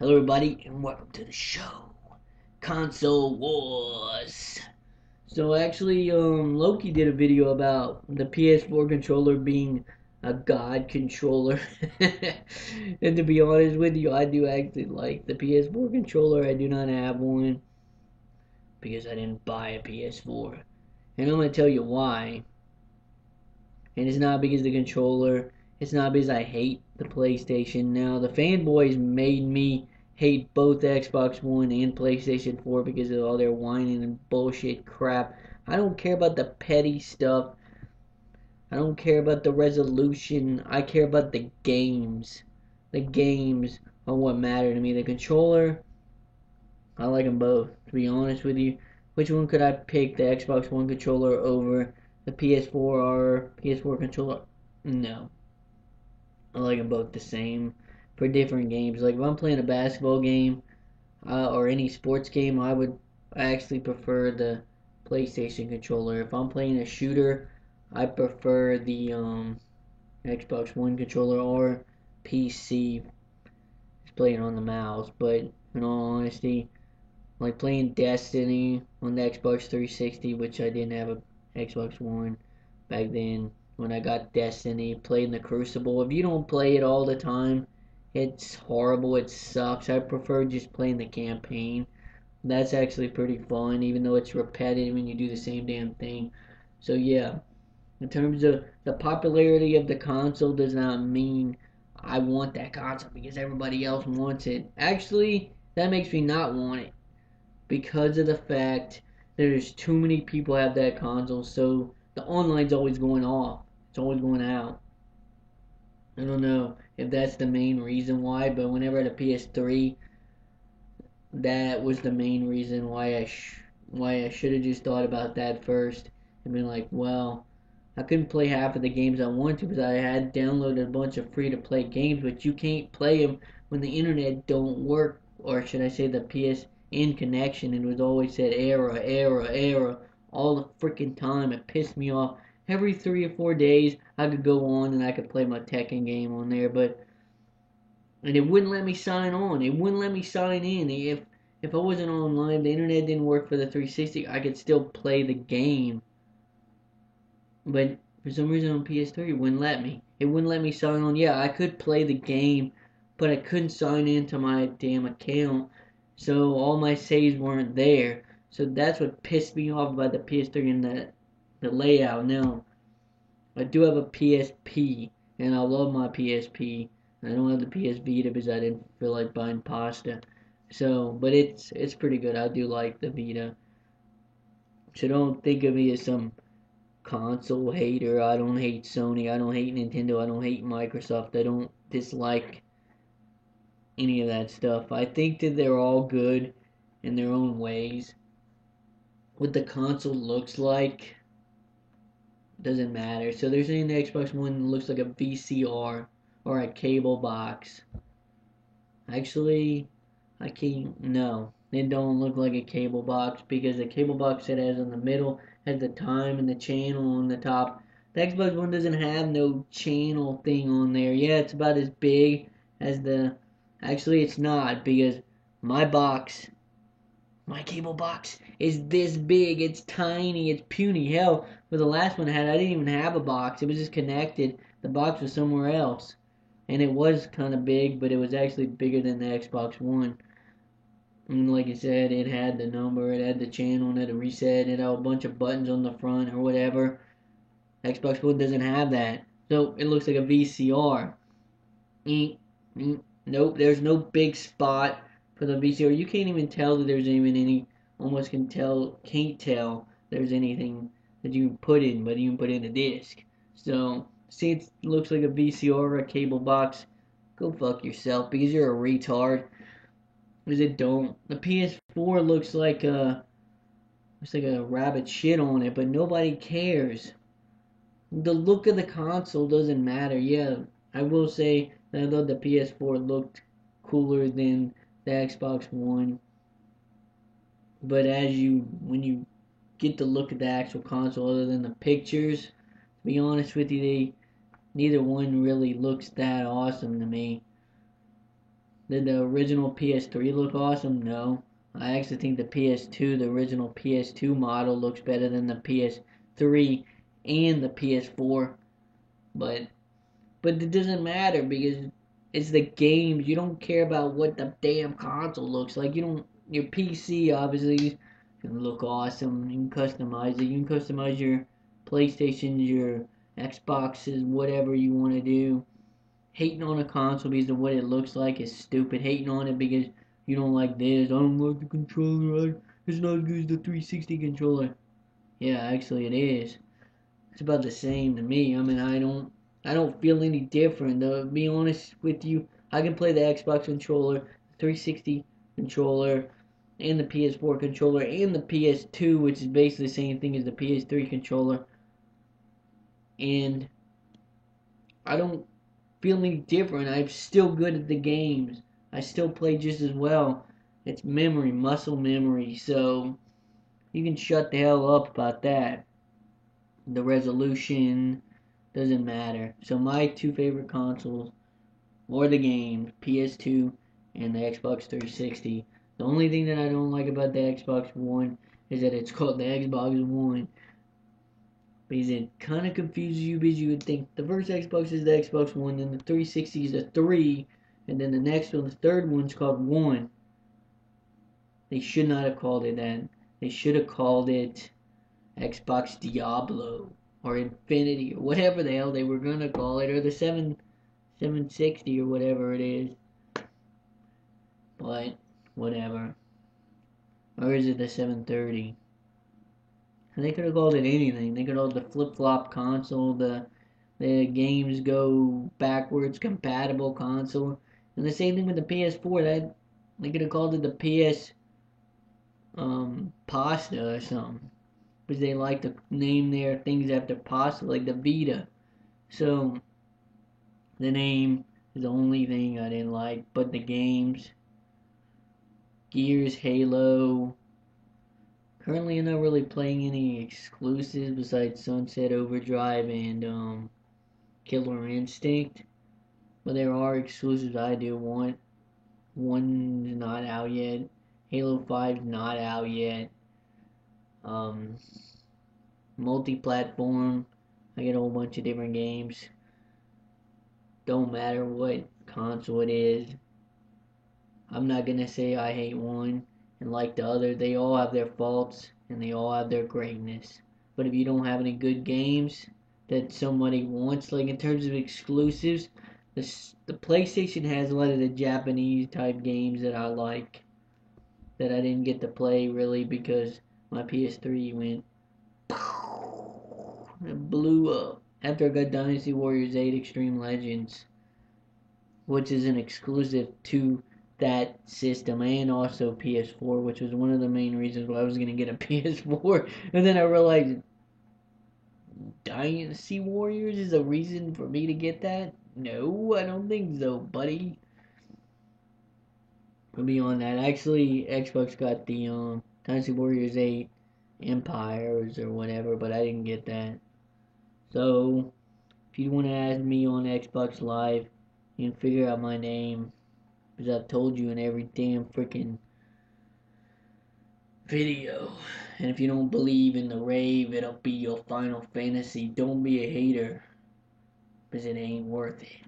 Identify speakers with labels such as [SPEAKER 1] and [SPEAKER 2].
[SPEAKER 1] Hello, everybody, and welcome to the show, Console Wars. So actually, Loki did a video about the PS4 controller being a god controller, and to be honest with you, I do actually like the PS4 controller. I do not have one because I didn't buy a PS4, and I'm gonna tell you why. And it's not because of the controller. It's not because I hate the PlayStation. Now, the fanboys made me hate both Xbox One and PlayStation 4 because of all their whining and bullshit crap. I don't care about the petty stuff. I don't care about the resolution. I care about the games. The games are what matter to me. The controller, I like them both, to be honest with you. Which one could I pick? The Xbox One controller over the PS4 or PS4 controller? No. I like them both the same for different games. Like if I'm playing a basketball game or any sports game, I would actually prefer the PlayStation controller. If I'm playing a shooter, I prefer the Xbox One controller or PC. Just playing on the mouse. But in all honesty, like playing Destiny on the Xbox 360, which I didn't have a Xbox One back then. When I got Destiny, playing the Crucible. If you don't play it all the time, it's horrible. It sucks. I prefer just playing the campaign. That's actually pretty fun, even though it's repetitive and you do the same damn thing. So yeah, in terms of the popularity of the console does not mean I want that console because everybody else wants it. Actually, that makes me not want it because of the fact that there's too many people have that console, so the online's always going off. It's always going out. I don't know if that's the main reason why, but whenever I had a PS3, that was the main reason why I should have just thought about that first and been like, well, I couldn't play half of the games I wanted to because I had downloaded a bunch of free to play games, but you can't play them when the internet don't work, or should I say the PSN connection. It was always said error all the freaking time. It pissed me off. Every 3 or 4 days I could go on and I could play my Tekken game on there, but and it wouldn't let me sign on. It wouldn't let me sign in. If I wasn't online, the internet didn't work for the 360, I could still play the game. But for some reason on PS3 it wouldn't let me. It wouldn't let me sign on. Yeah, I could play the game, but I couldn't sign into my damn account. So all my saves weren't there. So that's what pissed me off about the PS3 and the layout. Now, I do have a PSP, and I love my PSP. I don't have the PS Vita because I didn't feel like buying pasta. So, but it's pretty good. I do like the Vita. So don't think of me as some console hater. I don't hate Sony. I don't hate Nintendo. I don't hate Microsoft. I don't dislike any of that stuff. I think that they're all good in their own ways. What the console looks like doesn't matter. So they're saying the Xbox One looks like a VCR or a cable box. Actually, I can't. No, it don't look like a cable box because the cable box it has in the middle has the time and the channel on the top. The Xbox One doesn't have no channel thing on there. Yeah, it's about as big as the. Actually, it's not because my box, my cable box, is this big. It's tiny. It's puny. Hell, for the last one I had, I didn't even have a box. It was just connected. The box was somewhere else and it was kind of big, but it was actually bigger than the Xbox One. And like I said, it had the number, it had the channel, it had a reset, it had a bunch of buttons on the front or whatever. Xbox One doesn't have that, so it looks like a VCR. Nope, there's no big spot for the VCR. You can't even tell that there's even any. Almost can't tell there's anything that you can put in, but you can put in a disc. So see, it looks like a VCR or a cable box. Go fuck yourself because you're a retard. Because it don't. The PS4 looks like a rabbit shit on it, but nobody cares. The look of the console doesn't matter. Yeah, I will say that I thought the PS4 looked cooler than the Xbox One. But when you get to look at the actual console, other than the pictures, to be honest with you, neither one really looks that awesome to me. Did the original PS3 look awesome? No. I actually think the PS2, the original PS2 model, looks better than the PS3 and the PS4. But it doesn't matter because it's the games. You don't care about what the damn console looks like. You don't. Your PC obviously can look awesome. You can customize it. You can customize your PlayStations, your Xboxes, whatever you want to do. Hating on a console because of what it looks like is stupid. Hating on it because you don't like this. I don't like the controller. It's not as good as the 360 controller. Yeah, actually it is. It's about the same to me. I mean, I don't feel any different. To be honest with you, I can play the Xbox controller, the 360 controller, and the PS4 controller, and the PS2, which is basically the same thing as the PS3 controller, and I don't feel any different. I'm still good at the games. I still play just as well. It's memory, muscle memory, so you can shut the hell up about that. The resolution doesn't matter. So my two favorite consoles or the games, PS2 and the Xbox 360. The only thing that I don't like about the Xbox One is that it's called the Xbox One because it kind of confuses you because you would think the first Xbox is the Xbox One, then the 360 is a 3, and then the next one, the third one's called One. They should not have called it that. They should have called it Xbox Diablo or Infinity or whatever the hell they were gonna call it, or the 760 or whatever it is. But whatever. Or is it the 730? And they could have called it anything. They could have called it the flip flop console, the games go backwards compatible console. And the same thing with the PS4, that they could have called it the PS pasta or something. Because they like to name their things after pasta, like the Vita. So the name is the only thing I didn't like, but the games, Gears, Halo. Currently, I'm not really playing any exclusives besides Sunset Overdrive and Killer Instinct. But there are exclusives I do want. One's not out yet. Halo 5's not out yet. Um, multi-platform. I get a whole bunch of different games. Don't matter what console it is. I'm not gonna say I hate one and like the other. They all have their faults and they all have their greatness. But if you don't have any good games that somebody wants, like in terms of exclusives, the PlayStation has a lot of the Japanese type games that I like that I didn't get to play really because my PS3 went it blew up after I got Dynasty Warriors 8 Extreme Legends, which is an exclusive to that system and also PS4, which was one of the main reasons why I was going to get a PS4. And then I realized Dynasty Warriors is a reason for me to get that? No, I don't think so, buddy. But beyond that, actually, Xbox got the Dynasty Warriors 8 Empires or whatever, but I didn't get that. So, if you want to add me on Xbox Live, you can figure out my name. Because I've told you in every damn freaking video. And if you don't believe in the rave, it'll be your Final Fantasy. Don't be a hater. Because it ain't worth it.